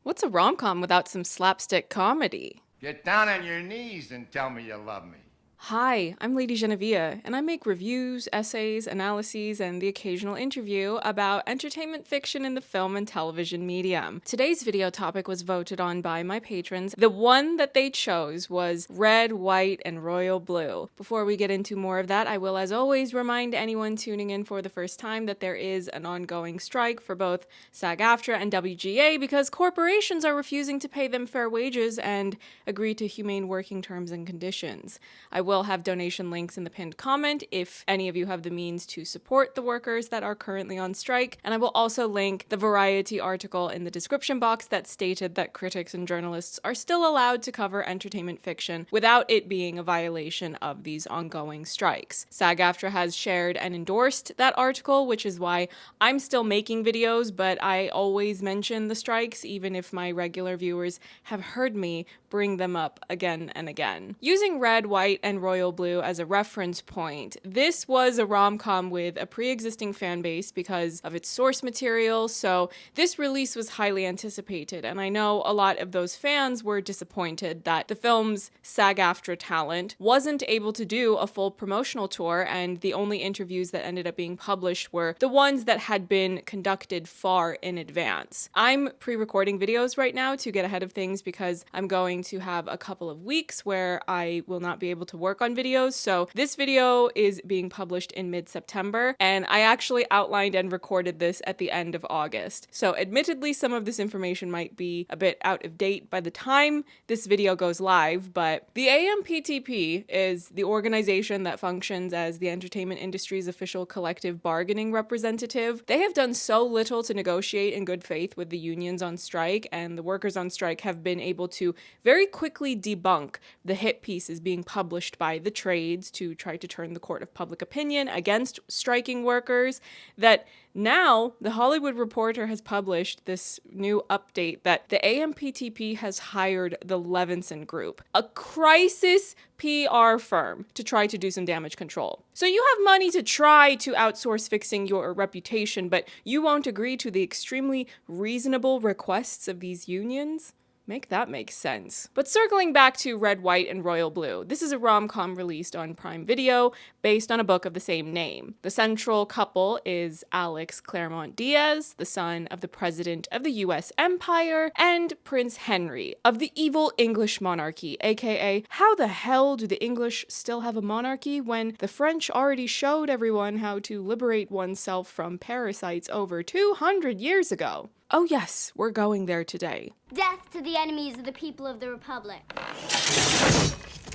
What's a rom-com without some slapstick comedy? Get down on your knees and tell me you love me. Hi, I'm LadyJenevia, and I make reviews, essays, analyses, and the occasional interview about entertainment fiction in the film and television medium. Today's video topic was voted on by my patrons. The one that they chose was red, white, and royal blue. Before we get into more of that, I will, as always, remind anyone tuning in for the first time that there is an ongoing strike for both SAG-AFTRA and WGA because corporations are refusing to pay them fair wages and agree to humane working terms and conditions. I will have donation links in the pinned comment if any of you have the means to support the workers that are currently on strike, and I will also link the Variety article in the description box that stated that critics and journalists are still allowed to cover entertainment fiction without it being a violation of these ongoing strikes. SAG-AFTRA has shared and endorsed that article, which is why I'm still making videos, but I always mention the strikes even if my regular viewers have heard me bring them up again and again. Using red, white, and royal blue as a reference point, this was a rom-com with a pre-existing fan base because of its source material, so this release was highly anticipated, and I know a lot of those fans were disappointed that the film's SAG-AFTRA talent wasn't able to do a full promotional tour, and the only interviews that ended up being published were the ones that had been conducted far in advance. I'm pre-recording videos right now to get ahead of things because I'm going to have a couple of weeks where I will not be able to work on videos, so this video is being published in mid-September, and I actually outlined and recorded this at the end of August. So admittedly, some of this information might be a bit out of date by the time this video goes live, but the AMPTP is the organization that functions as the entertainment industry's official collective bargaining representative. They have done so little to negotiate in good faith with the unions on strike, and the workers on strike have been able to very quickly debunk the hit pieces being published by the trades to try to turn the court of public opinion against striking workers, that now the Hollywood Reporter has published this new update that the AMPTP has hired the Levinson Group, a crisis PR firm, to try to do some damage control. So you have money to try to outsource fixing your reputation, but you won't agree to the extremely reasonable requests of these unions? Make that make sense. But circling back to Red, White, and Royal Blue, this is a rom-com released on Prime Video based on a book of the same name. The central couple is Alex Claremont-Diaz, the son of the President of the US Empire, and Prince Henry of the evil English monarchy, aka how the hell do the English still have a monarchy when the French already showed everyone how to liberate oneself from parasites over 200 years ago? Oh yes, we're going there today. Death to the enemies of the people of the Republic.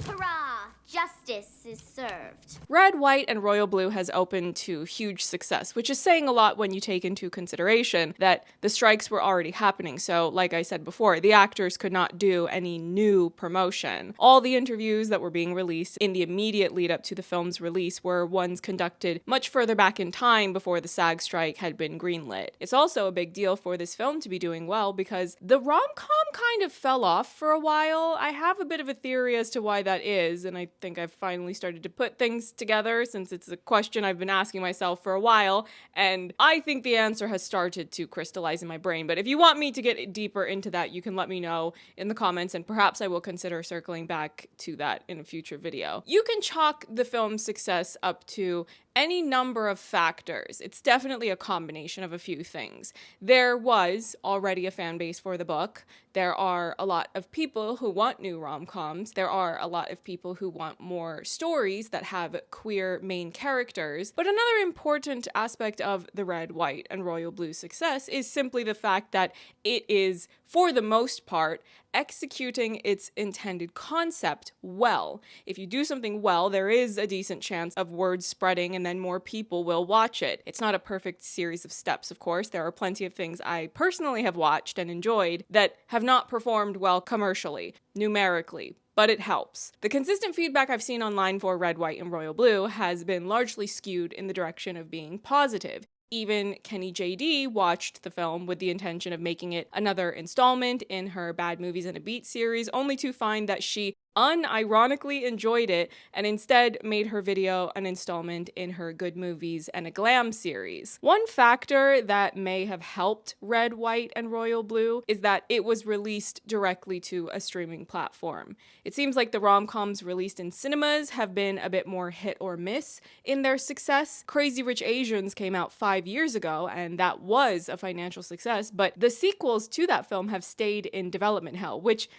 Hurrah! Justice is served. Red, White, and Royal Blue has opened to huge success, which is saying a lot when you take into consideration that the strikes were already happening. So, like I said before, the actors could not do any new promotion. All the interviews that were being released in the immediate lead up to the film's release were ones conducted much further back in time before the SAG strike had been greenlit. It's also a big deal for this film to be doing well because the rom-com kind of fell off for a while. I have a bit of a theory as to why that is, and I think I've finally started to put things together since it's a question I've been asking myself for a while, and I think the answer has started to crystallize in my brain. But if you want me to get deeper into that, you can let me know in the comments, and perhaps I will consider circling back to that in a future video. You can chalk the film's success up to any number of factors. It's definitely a combination of a few things. There was already a fan base for the book. There are a lot of people who want new rom-coms. There are a lot of people who want more stories that have queer main characters. But another important aspect of the Red, White, and Royal Blue success is simply the fact that it is, for the most part, executing its intended concept well. If you do something well, there is a decent chance of word spreading and then more people will watch it. It's not a perfect series of steps, of course. There are plenty of things I personally have watched and enjoyed that have not performed well commercially, numerically, but it helps. The consistent feedback I've seen online for Red, White, and Royal Blue has been largely skewed in the direction of being positive. Even Kenny JD watched the film with the intention of making it another installment in her Bad Movies and a Beat series, only to find that she unironically enjoyed it and instead made her video an installment in her Good Movies and a Glam series. One factor that may have helped Red, White, and Royal Blue is that it was released directly to a streaming platform. It seems like the rom-coms released in cinemas have been a bit more hit or miss in their success. Crazy Rich Asians came out 5 years ago, and that was a financial success, but the sequels to that film have stayed in development hell, which,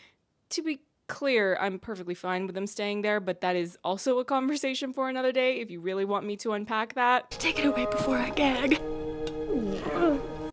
to be clear, I'm perfectly fine with them staying there, but that is also a conversation for another day if you really want me to unpack that. Take it away before I gag.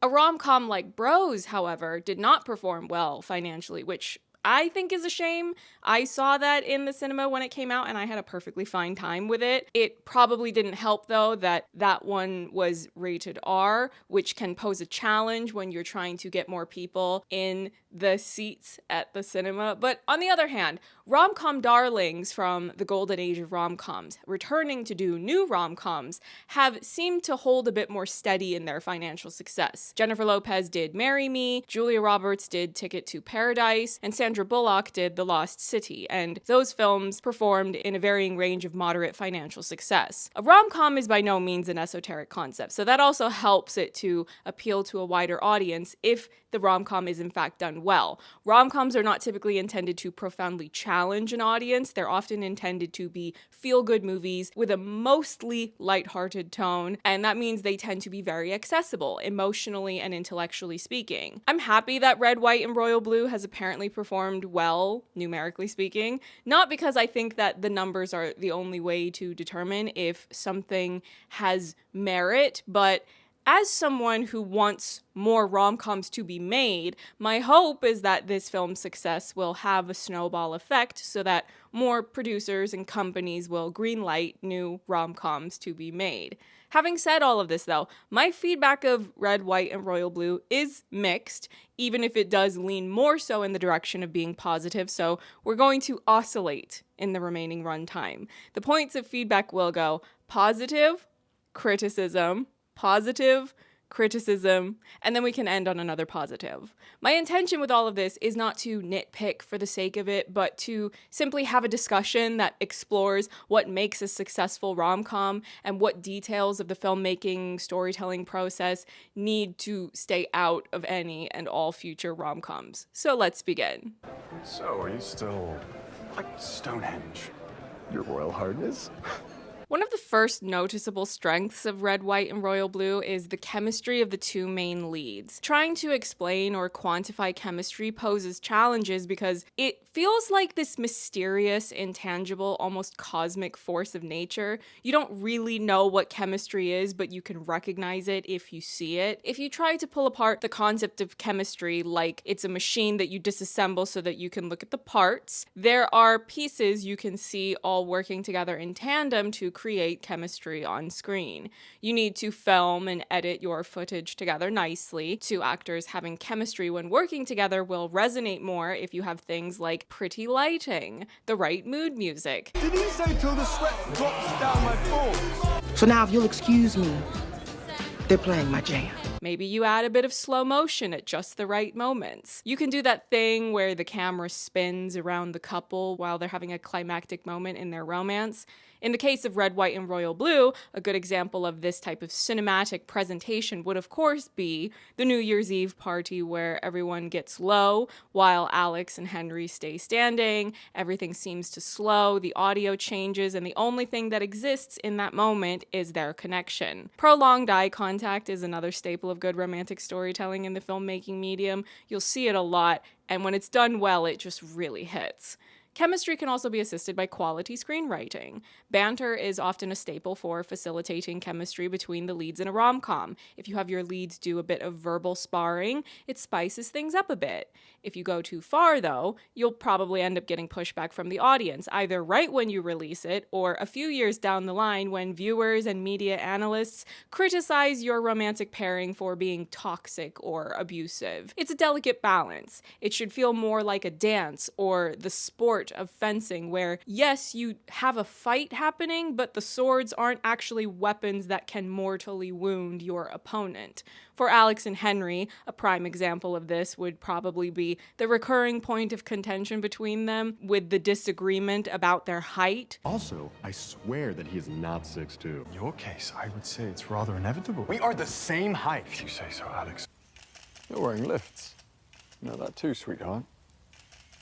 A rom-com like Bros, however, did not perform well financially, which I think is a shame. I saw that in the cinema when it came out and I had a perfectly fine time with it. It probably didn't help though that that one was rated R, which can pose a challenge when you're trying to get more people in the seats at the cinema. But on the other hand, rom-com darlings from the golden age of rom-coms returning to do new rom-coms have seemed to hold a bit more steady in their financial success. Jennifer Lopez did Marry Me, Julia Roberts did Ticket to Paradise, and Sandra Bullock did The Lost City, and those films performed in a varying range of moderate financial success. A rom-com is by no means an esoteric concept, so that also helps it to appeal to a wider audience if the rom-com is in fact done well. Rom-coms are not typically intended to profoundly challenge an audience. They're often intended to be feel-good movies with a mostly lighthearted tone, and that means they tend to be very accessible, emotionally and intellectually speaking. I'm happy that Red, White, and Royal Blue has apparently performed well, numerically speaking, not because I think that the numbers are the only way to determine if something has merit, but as someone who wants more rom-coms to be made, my hope is that this film's success will have a snowball effect so that more producers and companies will greenlight new rom-coms to be made. Having said all of this though, my feedback of Red, White, and Royal Blue is mixed, even if it does lean more so in the direction of being positive, so we're going to oscillate in the remaining runtime. The points of feedback will go positive, criticism, positive, criticism, and then we can end on another positive. My intention with all of this is not to nitpick for the sake of it, but to simply have a discussion that explores what makes a successful rom-com and what details of the filmmaking storytelling process need to stay out of any and all future rom-coms. So let's begin. So, are you still like Stonehenge, Your Royal Highness? One of the first noticeable strengths of Red, White, and Royal Blue is the chemistry of the two main leads. Trying to explain or quantify chemistry poses challenges because it feels like this mysterious, intangible, almost cosmic force of nature. You don't really know what chemistry is, but you can recognize it if you see it. If you try to pull apart the concept of chemistry like it's a machine that you disassemble so that you can look at the parts, there are pieces you can see all working together in tandem to create chemistry on screen. You need to film and edit your footage together nicely. Two actors having chemistry when working together will resonate more if you have things like pretty lighting, the right mood music. Did he say till the sweat drops down my balls? So now if you'll excuse me, they're playing my jam. Maybe you add a bit of slow motion at just the right moments. You can do that thing where the camera spins around the couple while they're having a climactic moment in their romance. In the case of Red, White, and Royal Blue, a good example of this type of cinematic presentation would of course be the New Year's Eve party where everyone gets low while Alex and Henry stay standing, everything seems to slow, the audio changes, and the only thing that exists in that moment is their connection. Prolonged eye contact is another staple of good romantic storytelling in the filmmaking medium. You'll see it a lot, and when it's done well, it just really hits. Chemistry can also be assisted by quality screenwriting. Banter is often a staple for facilitating chemistry between the leads in a rom-com. If you have your leads do a bit of verbal sparring, it spices things up a bit. If you go too far, though, you'll probably end up getting pushback from the audience, either right when you release it or a few years down the line when viewers and media analysts criticize your romantic pairing for being toxic or abusive. It's a delicate balance. It should feel more like a dance or the sport sport of fencing where, yes, you have a fight happening, but the swords aren't actually weapons that can mortally wound your opponent. For Alex and Henry, a prime example of this would probably be the recurring point of contention between them with the disagreement about their height. Also, I swear that he is not 6'2". In your case, I would say it's rather inevitable. We are the same height. If you say so, Alex. You're wearing lifts. You know that too, sweetheart.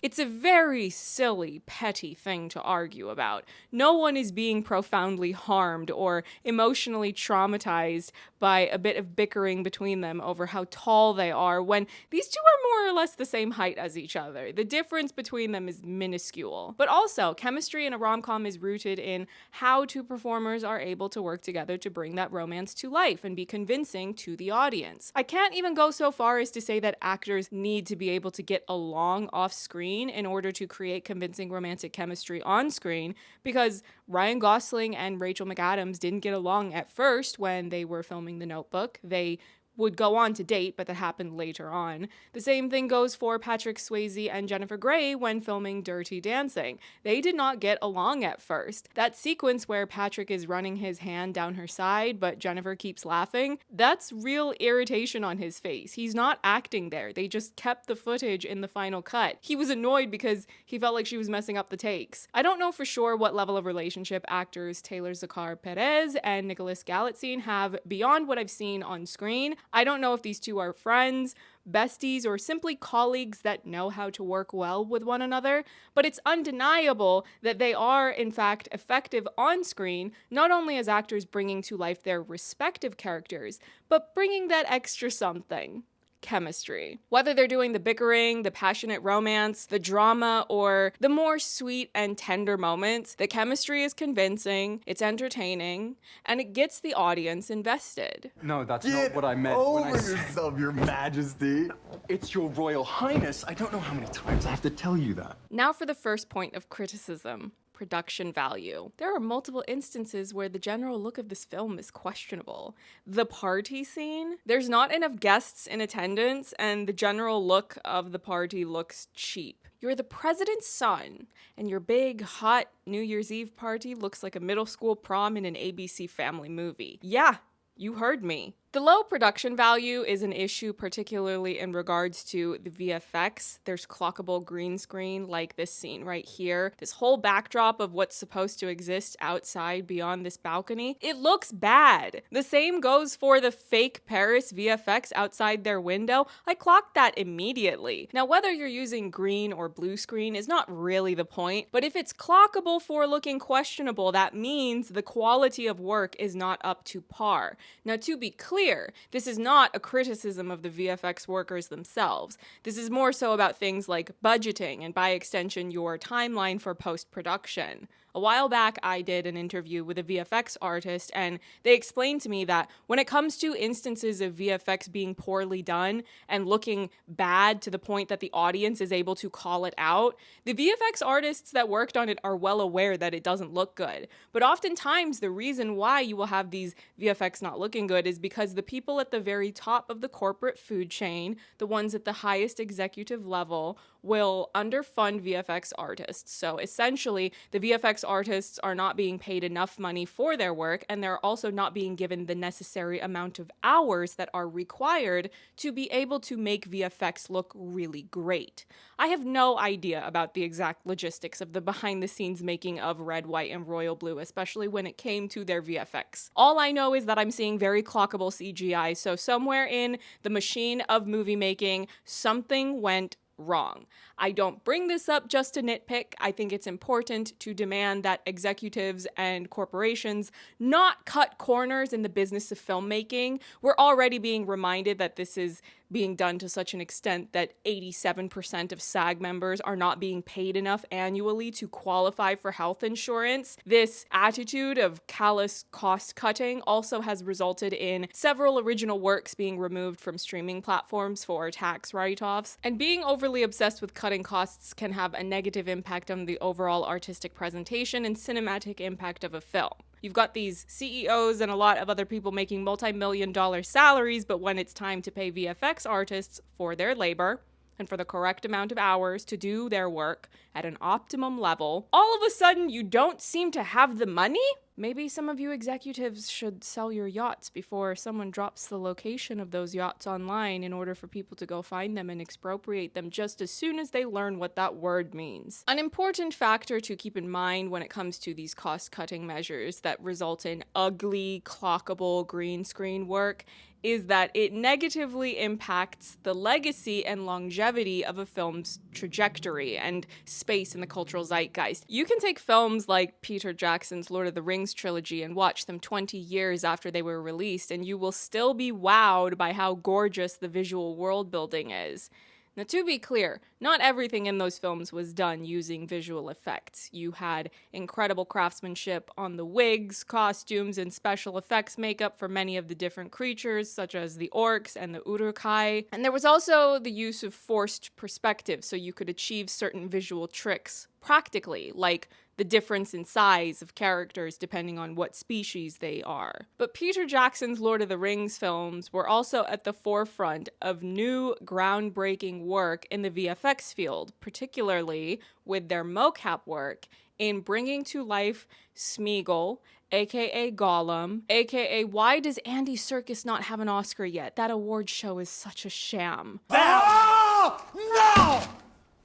It's a very silly, petty thing to argue about. No one is being profoundly harmed or emotionally traumatized by a bit of bickering between them over how tall they are when these two are more or less the same height as each other. The difference between them is minuscule. But also, chemistry in a rom-com is rooted in how two performers are able to work together to bring that romance to life and be convincing to the audience. I can't even go so far as to say that actors need to be able to get along off screen in order to create convincing romantic chemistry on screen, because Ryan Gosling and Rachel McAdams didn't get along at first when they were filming The Notebook. They would go on to date, but that happened later on. The same thing goes for Patrick Swayze and Jennifer Grey when filming Dirty Dancing. They did not get along at first. That sequence where Patrick is running his hand down her side, but Jennifer keeps laughing, that's real irritation on his face. He's not acting there. They just kept the footage in the final cut. He was annoyed because he felt like she was messing up the takes. I don't know for sure what level of relationship actors Taylor Zakhar Perez and Nicholas Galitzine have beyond what I've seen on screen. I don't know if these two are friends, besties, or simply colleagues that know how to work well with one another, but it's undeniable that they are, in fact, effective on screen, not only as actors bringing to life their respective characters, but bringing that extra something. Chemistry. Whether they're doing the bickering, the passionate romance, the drama, or the more sweet and tender moments, the chemistry is convincing, it's entertaining, and it gets the audience invested. No, that's not what I meant when I said... yourself, Your Majesty. It's your Royal Highness. I don't know how many times I have to tell you that. Now for the first point of criticism. Production value. There are multiple instances where the general look of this film is questionable. The party scene, there's not enough guests in attendance, and the general look of the party looks cheap. You're the president's son, and your big, hot New Year's Eve party looks like a middle school prom in an ABC Family movie. Yeah, you heard me. The low production value is an issue particularly in regards to the VFX. There's clockable green screen like this scene right here. This whole backdrop of what's supposed to exist outside beyond this balcony, it looks bad. The same goes for the fake Paris VFX outside their window. I clocked that immediately. Now, whether you're using green or blue screen is not really the point, but if it's clockable for looking questionable, that means the quality of work is not up to par. Now, to be clear, this is not a criticism of the VFX workers themselves. This is more so about things like budgeting and, by extension, your timeline for post-production. A while back, I did an interview with a VFX artist, and they explained to me that when it comes to instances of VFX being poorly done and looking bad to the point that the audience is able to call it out, the VFX artists that worked on it are well aware that it doesn't look good. But oftentimes, the reason why you will have these VFX not looking good is because the people at the very top of the corporate food chain, the ones at the highest executive level, will underfund VFX artists. So essentially, the VFX artists are not being paid enough money for their work, and they're also not being given the necessary amount of hours that are required to be able to make VFX look really great. I have no idea about the exact logistics of the behind-the-scenes making of Red, White, and Royal Blue, especially when it came to their VFX. All I know is that I'm seeing very clockable CGI, so somewhere in the machine of movie making, something went wrong. I don't bring this up just to nitpick. I think it's important to demand that executives and corporations not cut corners in the business of filmmaking. We're already being reminded that this is being done to such an extent that 87% of SAG members are not being paid enough annually to qualify for health insurance. This attitude of callous cost cutting also has resulted in several original works being removed from streaming platforms for tax write-offs, and being overly obsessed with cutting costs can have a negative impact on the overall artistic presentation and cinematic impact of a film. You've got these CEOs and a lot of other people making multi-million-dollar salaries, but when it's time to pay VFX artists for their labor, and for the correct amount of hours to do their work at an optimum level, all of a sudden you don't seem to have the money? Maybe some of you executives should sell your yachts before someone drops the location of those yachts online in order for people to go find them and expropriate them just as soon as they learn what that word means. An important factor to keep in mind when it comes to these cost-cutting measures that result in ugly, clockable green screen work is that it negatively impacts the legacy and longevity of a film's trajectory and space in the cultural zeitgeist. You can take films like Peter Jackson's Lord of the Rings trilogy and watch them 20 years after they were released, and you will still be wowed by how gorgeous the visual world building is. Now, to be clear, not everything in those films was done using visual effects. You had incredible craftsmanship on the wigs, costumes, and special effects makeup for many of the different creatures, such as the orcs and the Uruk-hai. And there was also the use of forced perspective, so you could achieve certain visual tricks practically, like the difference in size of characters depending on what species they are. But Peter Jackson's Lord of the Rings films were also at the forefront of new groundbreaking work in the VFX field, particularly with their mocap work in bringing to life Smeagol, aka Gollum, aka why does Andy Serkis not have an Oscar yet? That award show is such a sham. Oh!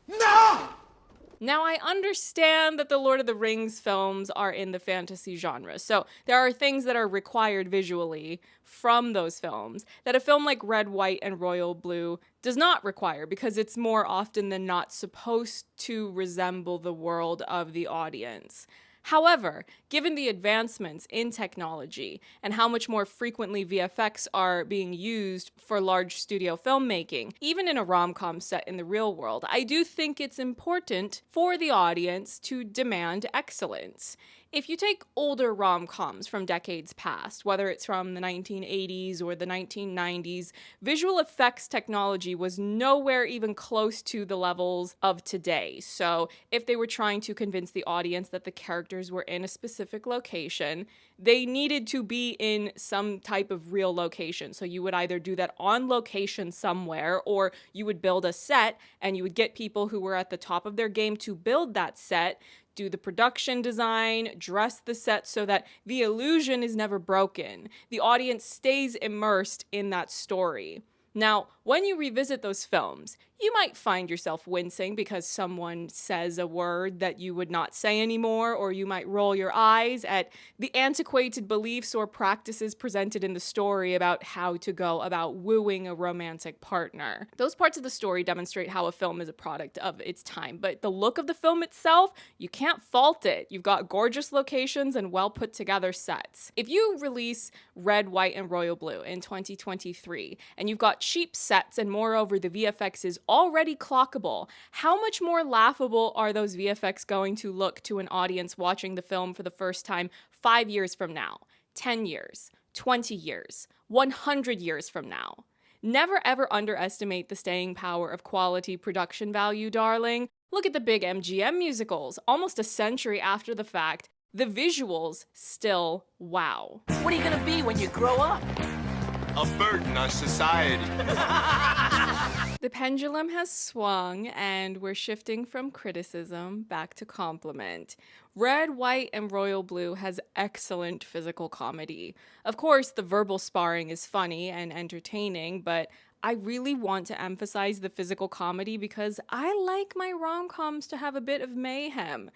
No! No! Now, I understand that the Lord of the Rings films are in the fantasy genre, so there are things that are required visually from those films that a film like Red, White, and Royal Blue does not require, because it's more often than not supposed to resemble the world of the audience. However, given the advancements in technology and how much more frequently VFX are being used for large studio filmmaking, even in a rom-com set in the real world, I do think it's important for the audience to demand excellence. If you take older rom-coms from decades past, whether it's from the 1980s or the 1990s, visual effects technology was nowhere even close to the levels of today. So if they were trying to convince the audience that the characters were in a specific location, they needed to be in some type of real location. So you would either do that on location somewhere, or you would build a set and you would get people who were at the top of their game to build that set, do the production design, dress the set so that the illusion is never broken. The audience stays immersed in that story. Now, when you revisit those films, you might find yourself wincing because someone says a word that you would not say anymore, or you might roll your eyes at the antiquated beliefs or practices presented in the story about how to go about wooing a romantic partner. Those parts of the story demonstrate how a film is a product of its time, but the look of the film itself, you can't fault it. You've got gorgeous locations and well put together sets. If you release Red, White, and Royal Blue in 2023, and you've got cheap sets and moreover the VFX is already clockable, how much more laughable are those VFX going to look to an audience watching the film for the first time 5 years from now, 10 years, 20 years, 100 years from now? Never ever underestimate the staying power of quality production value, darling. Look at the big MGM musicals. Almost a century after the fact, the visuals still wow. What are you gonna be when you grow up? A burden on society. The pendulum has swung, and we're shifting from criticism back to compliment. Red, White, and Royal Blue has excellent physical comedy. Of course, the verbal sparring is funny and entertaining, but I really want to emphasize the physical comedy because I like my rom-coms to have a bit of mayhem.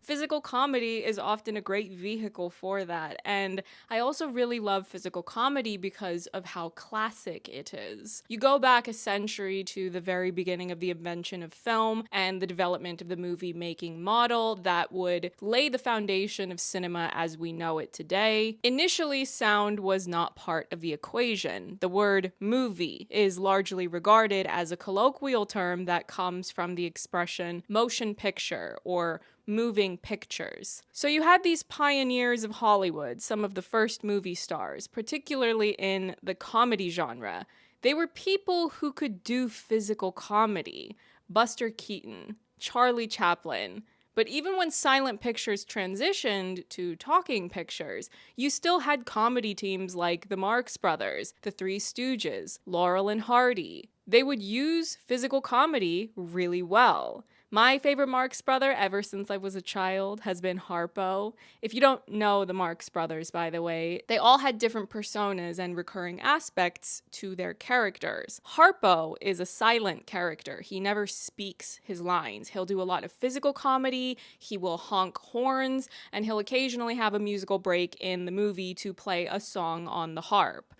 Physical comedy is often a great vehicle for that, and I also really love physical comedy because of how classic it is. You go back a century to the very beginning of the invention of film and the development of the movie-making model that would lay the foundation of cinema as we know it today. Initially, sound was not part of the equation. The word movie is largely regarded as a colloquial term that comes from the expression motion picture or moving pictures. So you had these pioneers of Hollywood, some of the first movie stars, particularly in the comedy genre. They were people who could do physical comedy. Buster Keaton, Charlie Chaplin. But even when silent pictures transitioned to talking pictures, you still had comedy teams like the Marx Brothers, the Three Stooges, Laurel and Hardy. They would use physical comedy really well. My favorite Marx Brother ever since I was a child has been Harpo. If you don't know the Marx Brothers, by the way, they all had different personas and recurring aspects to their characters. Harpo is a silent character. He never speaks his lines. He'll do a lot of physical comedy, he will honk horns, and he'll occasionally have a musical break in the movie to play a song on the harp.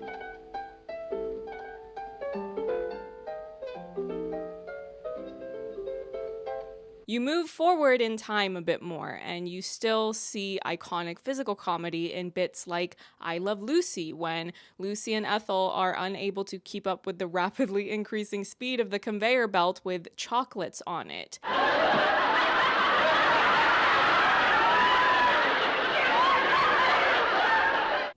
You move forward in time a bit more, and you still see iconic physical comedy in bits like I Love Lucy, when Lucy and Ethel are unable to keep up with the rapidly increasing speed of the conveyor belt with chocolates on it.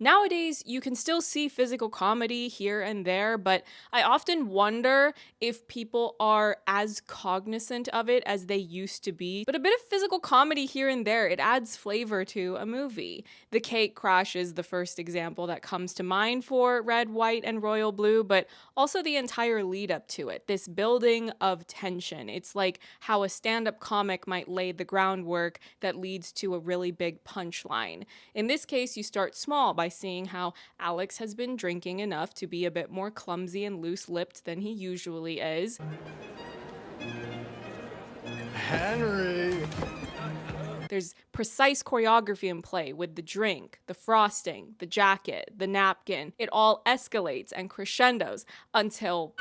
Nowadays, you can still see physical comedy here and there, but I often wonder if people are as cognizant of it as they used to be. But a bit of physical comedy here and there, it adds flavor to a movie. The cake crash is the first example that comes to mind for Red, White, and Royal Blue, but also the entire lead up to it, this building of tension. It's like how a stand-up comic might lay the groundwork that leads to a really big punchline. In this case, you start small by seeing how Alex has been drinking enough to be a bit more clumsy and loose-lipped than he usually is. Henry! There's precise choreography in play with the drink, the frosting, the jacket, the napkin. It all escalates and crescendos until...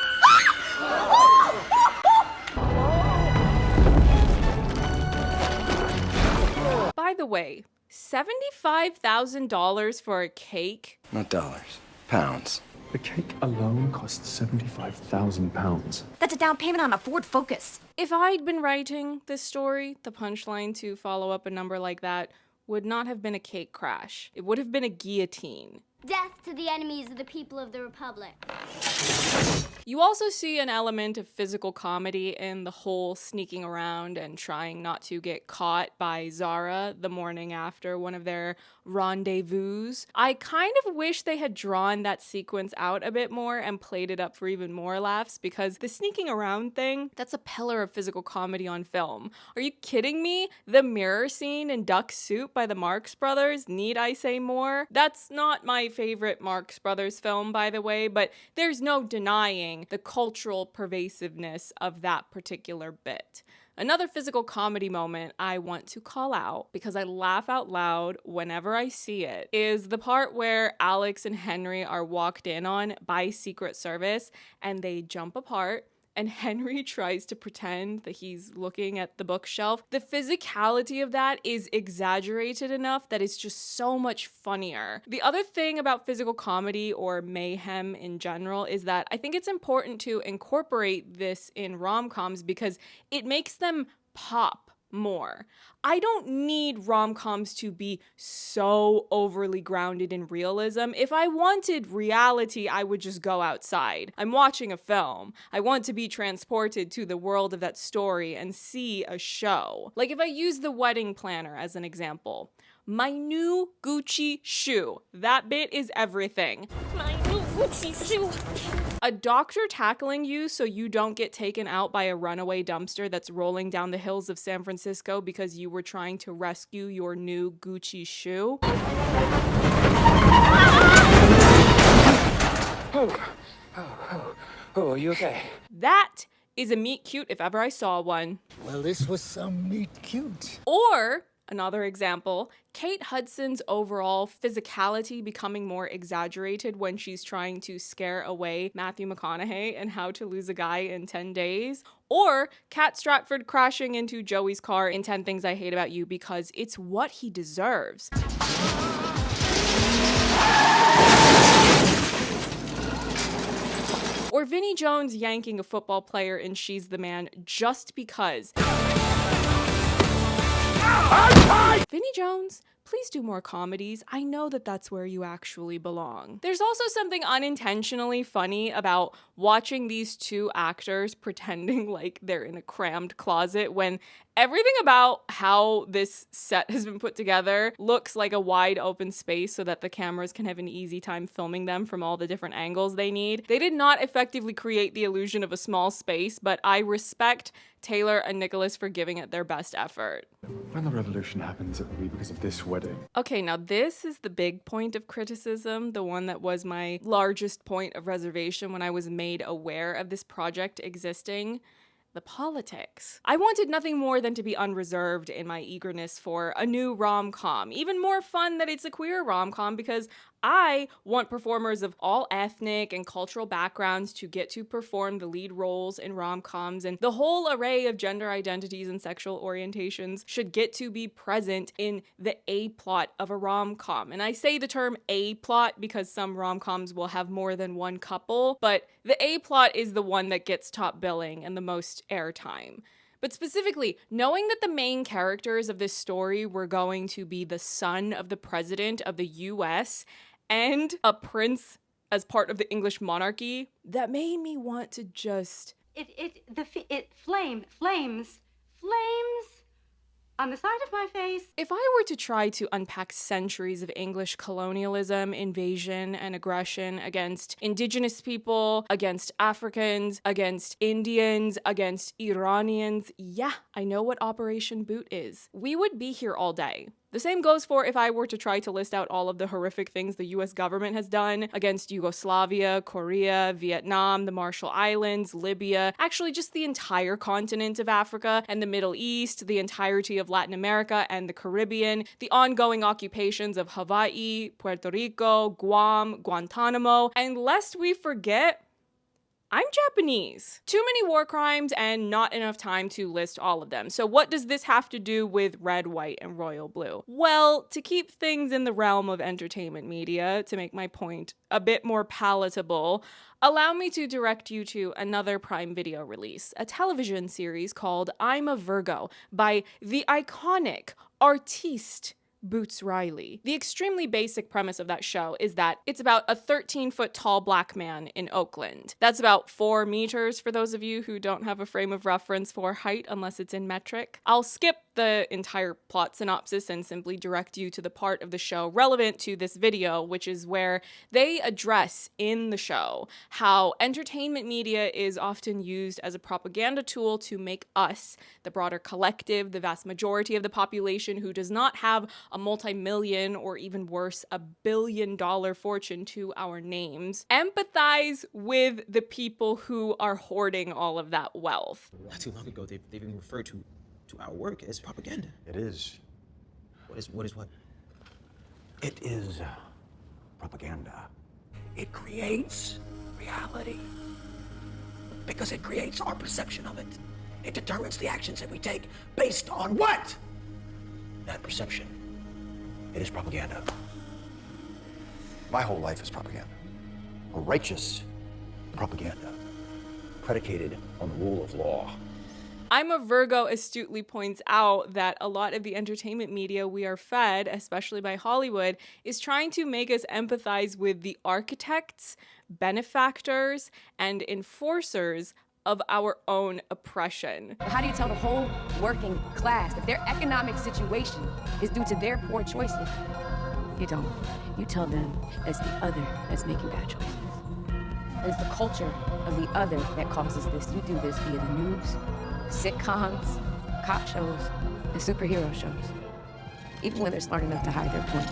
By the way, $75,000 for a cake? Not dollars, pounds. The cake alone costs £75,000. That's a down payment on a Ford Focus. If I'd been writing this story, the punchline to follow up a number like that would not have been a cake crash. It would have been a guillotine. Death to the enemies of the people of the Republic. You also see an element of physical comedy in the whole sneaking around and trying not to get caught by Zara the morning after one of their rendezvous. I kind of wish they had drawn that sequence out a bit more and played it up for even more laughs, because the sneaking around thing, that's a pillar of physical comedy on film. Are you kidding me? The mirror scene in Duck Soup by the Marx Brothers, need I say more? That's not my favorite Marx Brothers film, by the way, but there's no denying the cultural pervasiveness of that particular bit. Another physical comedy moment I want to call out, because I laugh out loud whenever I see it, is the part where Alex and Henry are walked in on by Secret Service and they jump apart, and Henry tries to pretend that he's looking at the bookshelf. The physicality of that is exaggerated enough that it's just so much funnier. The other thing about physical comedy or mayhem in general is that I think it's important to incorporate this in rom-coms because it makes them pop more. I don't need rom-coms to be so overly grounded in realism. If I wanted reality, I would just go outside. I'm watching a film. I want to be transported to the world of that story and see a show. Like if I use The Wedding Planner as an example. My new Gucci shoe. That bit is everything. My new Gucci shoe. A doctor tackling you so you don't get taken out by a runaway dumpster that's rolling down the hills of San Francisco because you were trying to rescue your new Gucci shoe. Oh, are you okay? That is a meet cute if ever I saw one. Well, this was some meet cute. Or another example, Kate Hudson's overall physicality becoming more exaggerated when she's trying to scare away Matthew McConaughey in How to Lose a Guy in 10 Days. Or Kat Stratford crashing into Joey's car in 10 Things I Hate About You because it's what he deserves. Or Vinnie Jones yanking a football player in She's the Man just because. Vinnie Jones, please do more comedies. I know that that's where you actually belong. There's also something unintentionally funny about watching these two actors pretending like they're in a crammed closet when everything about how this set has been put together looks like a wide open space so that the cameras can have an easy time filming them from all the different angles they need. They did not effectively create the illusion of a small space, but I respect Taylor and Nicholas for giving it their best effort. When the revolution happens, it will be because of this wedding. Okay, now this is the big point of criticism, the one that was my largest point of reservation when I was made aware of this project existing. The politics. I wanted nothing more than to be unreserved in my eagerness for a new rom-com. Even more fun that it's a queer rom-com because I want performers of all ethnic and cultural backgrounds to get to perform the lead roles in rom-coms, and the whole array of gender identities and sexual orientations should get to be present in the A-plot of a rom-com. And I say the term A-plot because some rom-coms will have more than one couple, but the A-plot is the one that gets top billing and the most airtime. But specifically, knowing that the main characters of this story were going to be the son of the president of the US and a prince as part of the English monarchy, that made me want to just... Flames on the side of my face. If I were to try to unpack centuries of English colonialism, invasion, and aggression against indigenous people, against Africans, against Indians, against Iranians, yeah, I know what Operation Boot is. We would be here all day. The same goes for if I were to try to list out all of the horrific things the US government has done against Yugoslavia, Korea, Vietnam, the Marshall Islands, Libya, actually just the entire continent of Africa and the Middle East, the entirety of Latin America and the Caribbean, the ongoing occupations of Hawaii, Puerto Rico, Guam, Guantanamo, and lest we forget, I'm Japanese. Too many war crimes and not enough time to list all of them. So what does this have to do with red, white, and royal blue? Well, to keep things in the realm of entertainment media, to make my point a bit more palatable, allow me to direct you to another Prime Video release, a television series called I'm a Virgo by the iconic artiste Boots Riley. The extremely basic premise of that show is that it's about a 13-foot tall black man in Oakland. That's about 4 meters for those of you who don't have a frame of reference for height unless it's in metric. I'll skip the entire plot synopsis and simply direct you to the part of the show relevant to this video, which is where they address in the show how entertainment media is often used as a propaganda tool to make us, the broader collective, the vast majority of the population who does not have a multi-million or even worse, $1 billion fortune to our names, empathize with the people who are hoarding all of that wealth. Not too long ago, they've even referred to our work as propaganda. It is. What is what? It is propaganda. It creates reality because it creates our perception of it. It determines the actions that we take based on what? That perception. It is propaganda. My whole life is propaganda. A righteous propaganda predicated on the rule of law. I'm a Virgo astutely points out that a lot of the entertainment media we are fed, especially by Hollywood, is trying to make us empathize with the architects, benefactors, and enforcers of our own oppression. How do you tell the whole working class that their economic situation is due to their poor choices? You don't. You tell them it's the other that's making bad choices. It's the culture of the other that causes this. You do this via the news, sitcoms, cop shows, and superhero shows. Even when they're smart enough to hide their point.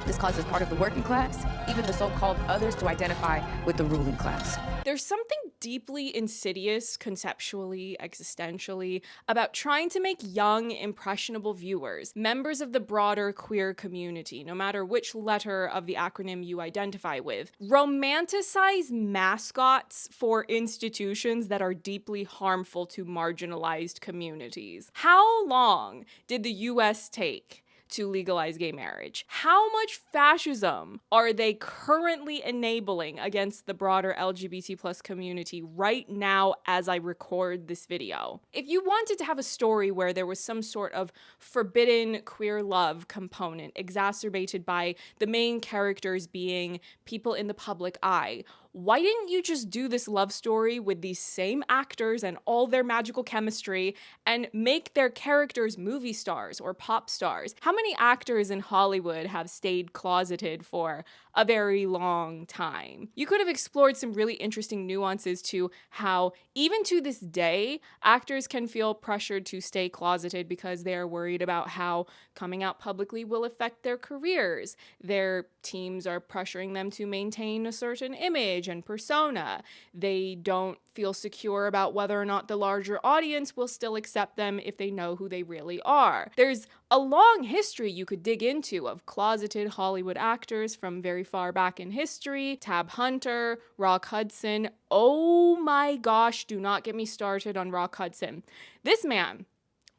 This causes part of the working class, even the so-called others, to identify with the ruling class. There's something deeply insidious, conceptually, existentially, about trying to make young, impressionable viewers, members of the broader queer community, no matter which letter of the acronym you identify with, romanticize mascots for institutions that are deeply harmful to marginalized communities. How long did the US take to legalize gay marriage. How much fascism are they currently enabling against the broader LGBT plus community right now as I record this video? If you wanted to have a story where there was some sort of forbidden queer love component exacerbated by the main characters being people in the public eye, why didn't you just do this love story with these same actors and all their magical chemistry and make their characters movie stars or pop stars? How many actors in Hollywood have stayed closeted for a very long time? You could have explored some really interesting nuances to how, even to this day, actors can feel pressured to stay closeted because they are worried about how coming out publicly will affect their careers. Their teams are pressuring them to maintain a certain image and persona. They don't feel secure about whether or not the larger audience will still accept them if they know who they really are. There's a long history you could dig into of closeted Hollywood actors from very far back in history. Tab Hunter, Rock Hudson. Oh my gosh, do not get me started on Rock Hudson. This man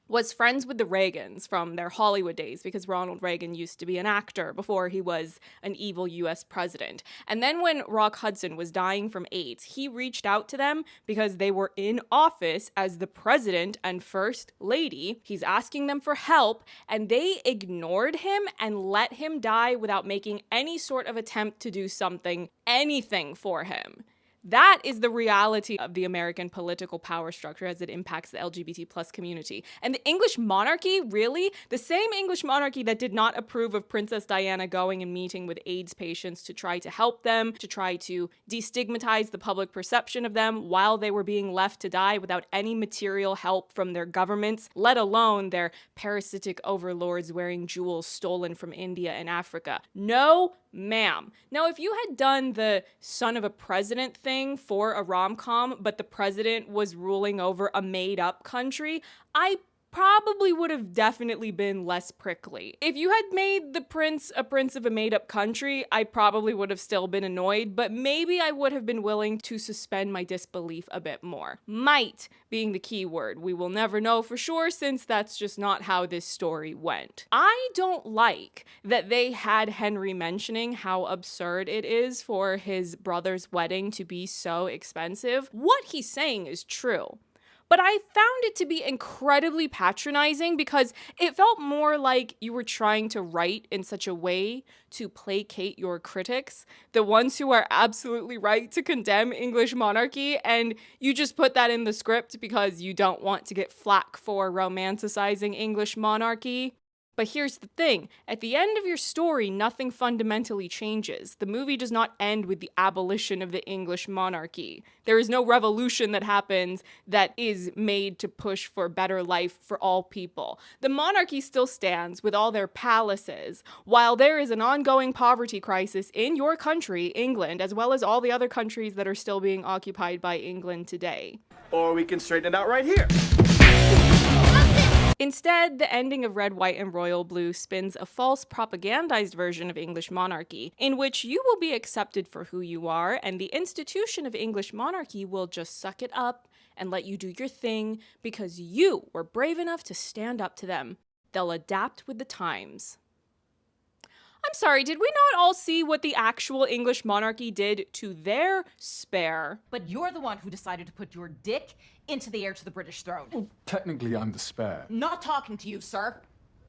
was friends with the Reagans from their Hollywood days because Ronald Reagan used to be an actor before he was an evil US president. And then when Rock Hudson was dying from AIDS, he reached out to them because they were in office as the president and first lady. He's asking them for help, and they ignored him and let him die without making any sort of attempt to do anything for him. That is the reality of the American political power structure as it impacts the LGBT plus community. And the English monarchy, really? The same English monarchy that did not approve of Princess Diana going and meeting with AIDS patients to try to help them, to try to destigmatize the public perception of them while they were being left to die without any material help from their governments, let alone their parasitic overlords wearing jewels stolen from India and Africa. No, ma'am. Now, if you had done the son of a president thing for a rom-com, but the president was ruling over a made-up country, I probably would have definitely been less prickly. If you had made the prince a prince of a made-up country, I probably would have still been annoyed, but maybe I would have been willing to suspend my disbelief a bit more. Might being the key word. We will never know for sure since that's just not how this story went. I don't like that they had Henry mentioning how absurd it is for his brother's wedding to be so expensive. What he's saying is true. But I found it to be incredibly patronizing because it felt more like you were trying to write in such a way to placate your critics, the ones who are absolutely right to condemn English monarchy, and you just put that in the script because you don't want to get flack for romanticizing English monarchy. But here's the thing, at the end of your story, nothing fundamentally changes. The movie does not end with the abolition of the English monarchy. There is no revolution that happens that is made to push for better life for all people. The monarchy still stands with all their palaces, while there is an ongoing poverty crisis in your country, England, as well as all the other countries that are still being occupied by England today. Or we can straighten it out right here. Instead, the ending of Red, White, and Royal Blue spins a false propagandized version of English monarchy, in which you will be accepted for who you are, and the institution of English monarchy will just suck it up and let you do your thing because you were brave enough to stand up to them. They'll adapt with the times. I'm sorry, did we not all see what the actual English monarchy did to their spare? But you're the one who decided to put your dick into the heir to the British throne. Well, technically, I'm the spare. Not talking to you, sir.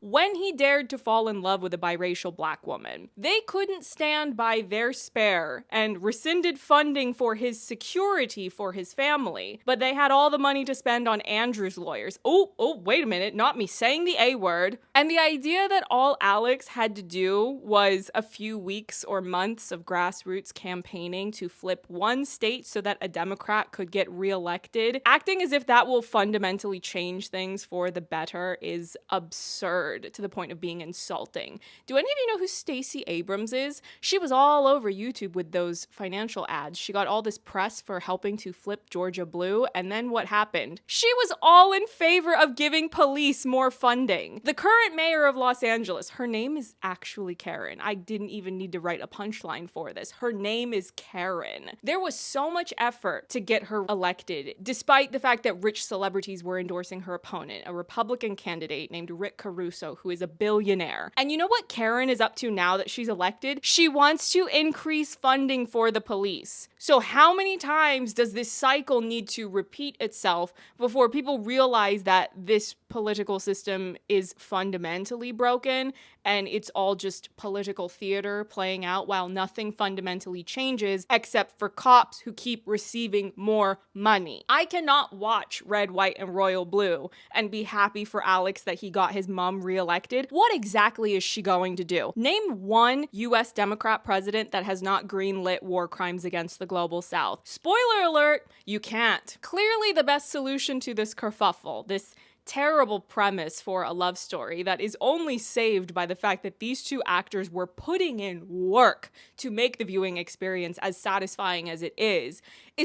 When he dared to fall in love with a biracial black woman, they couldn't stand by their spare and rescinded funding for his security for his family, but they had all the money to spend on Andrew's lawyers. Oh, wait a minute, not me saying the A word. And the idea that all Alex had to do was a few weeks or months of grassroots campaigning to flip one state so that a Democrat could get reelected, acting as if that will fundamentally change things for the better, is absurd. To the point of being insulting. Do any of you know who Stacey Abrams is? She was all over YouTube with those financial ads. She got all this press for helping to flip Georgia blue, and then what happened? She was all in favor of giving police more funding. The current mayor of Los Angeles, her name is actually Karen. I didn't even need to write a punchline for this. Her name is Karen. There was so much effort to get her elected, despite the fact that rich celebrities were endorsing her opponent, a Republican candidate named Rick Caruso. Russo, who is a billionaire. And you know what Karen is up to now that she's elected? She wants to increase funding for the police. So how many times does this cycle need to repeat itself before people realize that this political system is fundamentally broken and it's all just political theater playing out while nothing fundamentally changes except for cops who keep receiving more money? I cannot watch Red, White, and Royal Blue and be happy for Alex that he got his mom reelected. What exactly is she going to do? Name one US Democrat president that has not greenlit war crimes against the global south. Spoiler alert, you can't. Clearly the best solution to this kerfuffle, this terrible premise for a love story that is only saved by the fact that these two actors were putting in work to make the viewing experience as satisfying as it is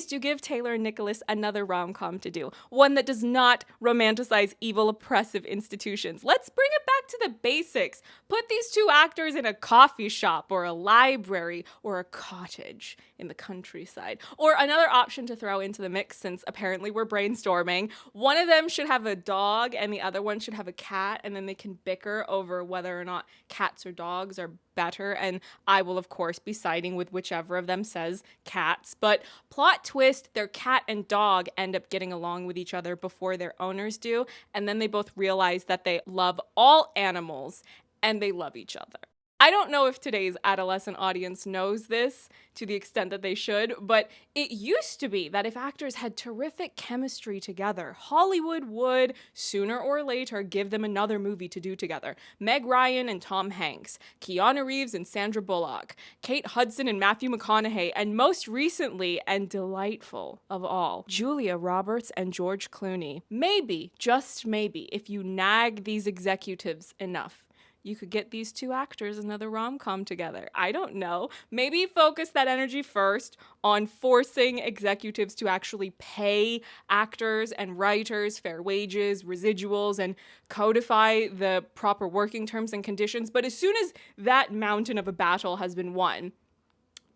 to give Taylor and Nicholas another rom-com to do. One that does not romanticize evil, oppressive institutions. Let's bring it back to the basics. Put these two actors in a coffee shop or a library or a cottage in the countryside. Or another option to throw into the mix, since apparently we're brainstorming, one of them should have a dog and the other one should have a cat, and then they can bicker over whether or not cats or dogs are better, and I will of course be siding with whichever of them says cats. But plot twist, their cat and dog end up getting along with each other before their owners do, and then they both realize that they love all animals and they love each other. I don't know if today's adolescent audience knows this to the extent that they should, but it used to be that if actors had terrific chemistry together, Hollywood would, sooner or later, give them another movie to do together. Meg Ryan and Tom Hanks, Keanu Reeves and Sandra Bullock, Kate Hudson and Matthew McConaughey, and most recently, and delightful of all, Julia Roberts and George Clooney. Maybe, just maybe, if you nag these executives enough, you could get these two actors another rom-com together. I don't know. Maybe focus that energy first on forcing executives to actually pay actors and writers fair wages, residuals, and codify the proper working terms and conditions. But as soon as that mountain of a battle has been won,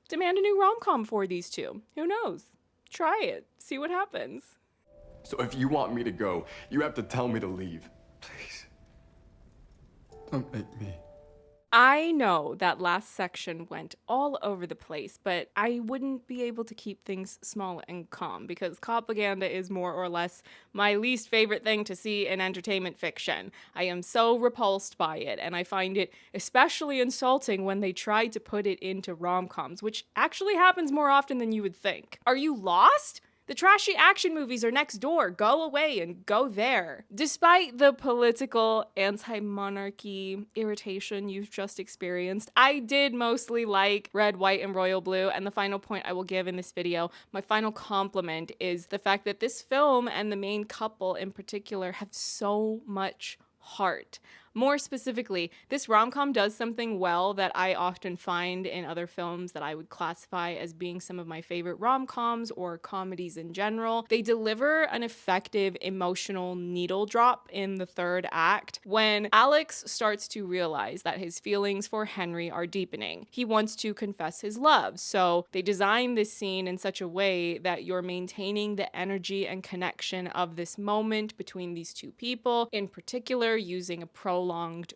demand a new rom-com for these two. Who knows? Try it. See what happens. So if you want me to go, you have to tell me to leave. Please. Don't make me. I know that last section went all over the place, but I wouldn't be able to keep things small and calm because propaganda is more or less my least favorite thing to see in entertainment fiction. I am so repulsed by it, and I find it especially insulting when they try to put it into rom-coms, which actually happens more often than you would think. Are you lost? The trashy action movies are next door. Go away and go there. Despite the political anti-monarchy irritation you've just experienced, I did mostly like Red, White, and Royal Blue, and the final point I will give in this video, my final compliment, is the fact that this film and the main couple in particular have so much heart. More specifically, this rom-com does something well that I often find in other films that I would classify as being some of my favorite rom-coms or comedies in general. They deliver an effective emotional needle drop in the third act when Alex starts to realize that his feelings for Henry are deepening. He wants to confess his love, so they design this scene in such a way that you're maintaining the energy and connection of this moment between these two people, in particular using a prolonged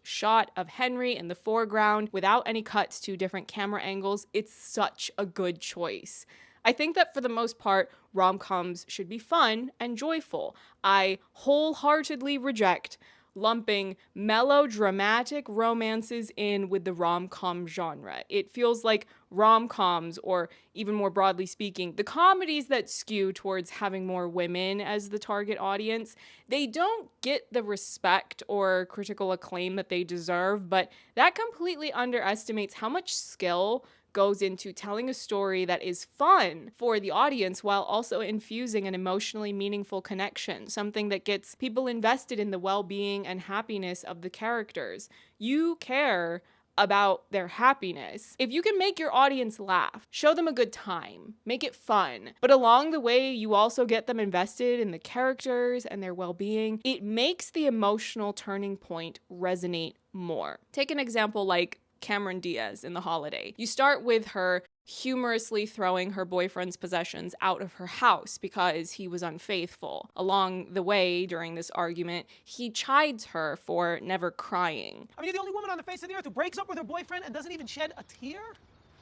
shot of Henry in the foreground without any cuts to different camera angles. It's such a good choice. I think that for the most part, rom-coms should be fun and joyful. I wholeheartedly reject lumping melodramatic romances in with the rom-com genre. It feels like rom-coms, or even more broadly speaking, the comedies that skew towards having more women as the target audience, they don't get the respect or critical acclaim that they deserve, but that completely underestimates how much skill goes into telling a story that is fun for the audience while also infusing an emotionally meaningful connection, something that gets people invested in the well-being and happiness of the characters. You care about their happiness. If you can make your audience laugh, show them a good time, make it fun, but along the way you also get them invested in the characters and their well-being, it makes the emotional turning point resonate more. Take an example like Cameron Diaz in The Holiday. You start with her humorously throwing her boyfriend's possessions out of her house because he was unfaithful. Along the way, during this argument, he chides her for never crying. I mean, you're the only woman on the face of the earth who breaks up with her boyfriend and doesn't even shed a tear?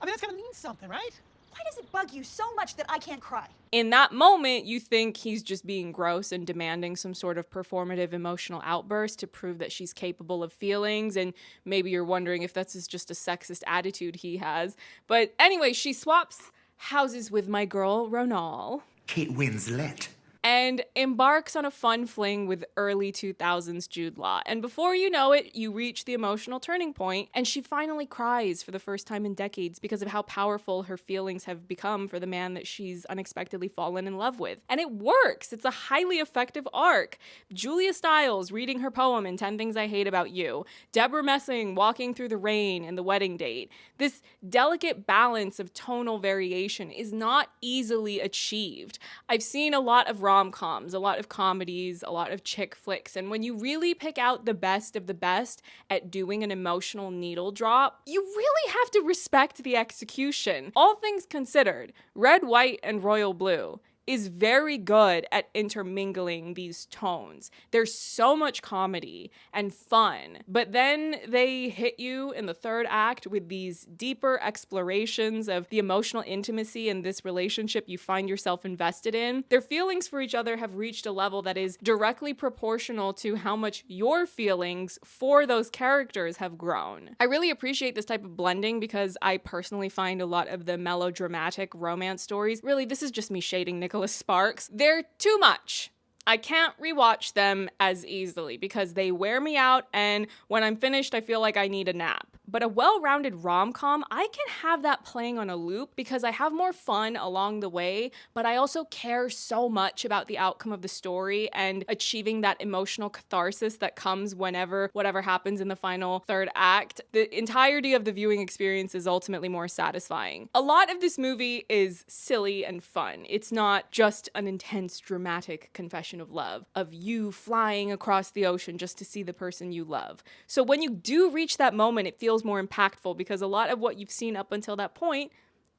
I mean, that's gotta mean something, right? Why does it bug you so much that I can't cry? In that moment, you think he's just being gross and demanding some sort of performative emotional outburst to prove that she's capable of feelings, and maybe you're wondering if that's just a sexist attitude he has. But anyway, she swaps houses with my girl, Ronal. Kate Winslet. And embarks on a fun fling with early 2000s Jude Law. And before you know it, you reach the emotional turning point, and she finally cries for the first time in decades because of how powerful her feelings have become for the man that she's unexpectedly fallen in love with. And it works! It's a highly effective arc. Julia Stiles reading her poem in 10 Things I Hate About You. Deborah Messing walking through the rain in The Wedding Date. This delicate balance of tonal variation is not easily achieved. I've seen a lot of rom-coms, a lot of comedies, a lot of chick flicks, and when you really pick out the best of the best at doing an emotional needle drop, you really have to respect the execution. All things considered, Red, White, and Royal Blue is very good at intermingling these tones. There's so much comedy and fun, but then they hit you in the third act with these deeper explorations of the emotional intimacy in this relationship you find yourself invested in. Their feelings for each other have reached a level that is directly proportional to how much your feelings for those characters have grown. I really appreciate this type of blending because I personally find a lot of the melodramatic romance stories, really this is just me shading Nicholas Sparks, they're too much. I can't rewatch them as easily because they wear me out, and when I'm finished, I feel like I need a nap. But a well-rounded rom-com, I can have that playing on a loop because I have more fun along the way, but I also care so much about the outcome of the story and achieving that emotional catharsis that comes whenever whatever happens in the final third act. The entirety of the viewing experience is ultimately more satisfying. A lot of this movie is silly and fun. It's not just an intense, dramatic confession of love, of you flying across the ocean just to see the person you love. So when you do reach that moment, it feels more impactful because a lot of what you've seen up until that point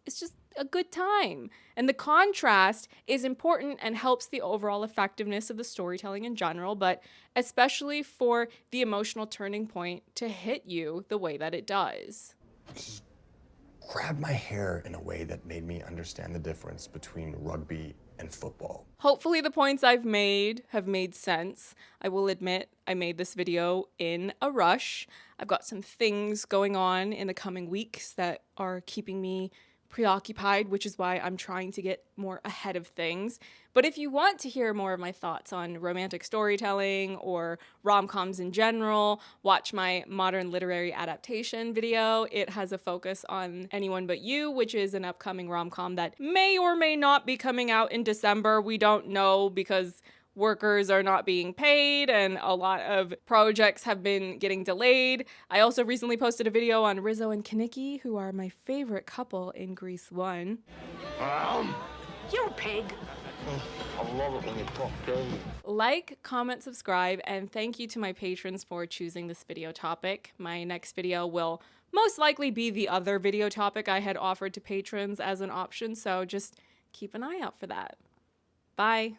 is just a good time. And the contrast is important and helps the overall effectiveness of the storytelling in general, but especially for the emotional turning point to hit you the way that it does. He grabbed my hair in a way that made me understand the difference between rugby and football. Hopefully the points I've made have made sense. I will admit I made this video in a rush. I've got some things going on in the coming weeks that are keeping me preoccupied, which is why I'm trying to get more ahead of things. But if you want to hear more of my thoughts on romantic storytelling or rom-coms in general, watch my modern literary adaptation video. It has a focus on Anyone But You, which is an upcoming rom-com that may or may not be coming out in December. We don't know because workers are not being paid and a lot of projects have been getting delayed. I also recently posted a video on Rizzo and Kaniki, who are my favorite couple in Grease 1. You pig. I love it when you talk dirty. Like, comment, subscribe, and thank you to my patrons for choosing this video topic. My next video will most likely be the other video topic I had offered to patrons as an option, so just keep an eye out for that. Bye.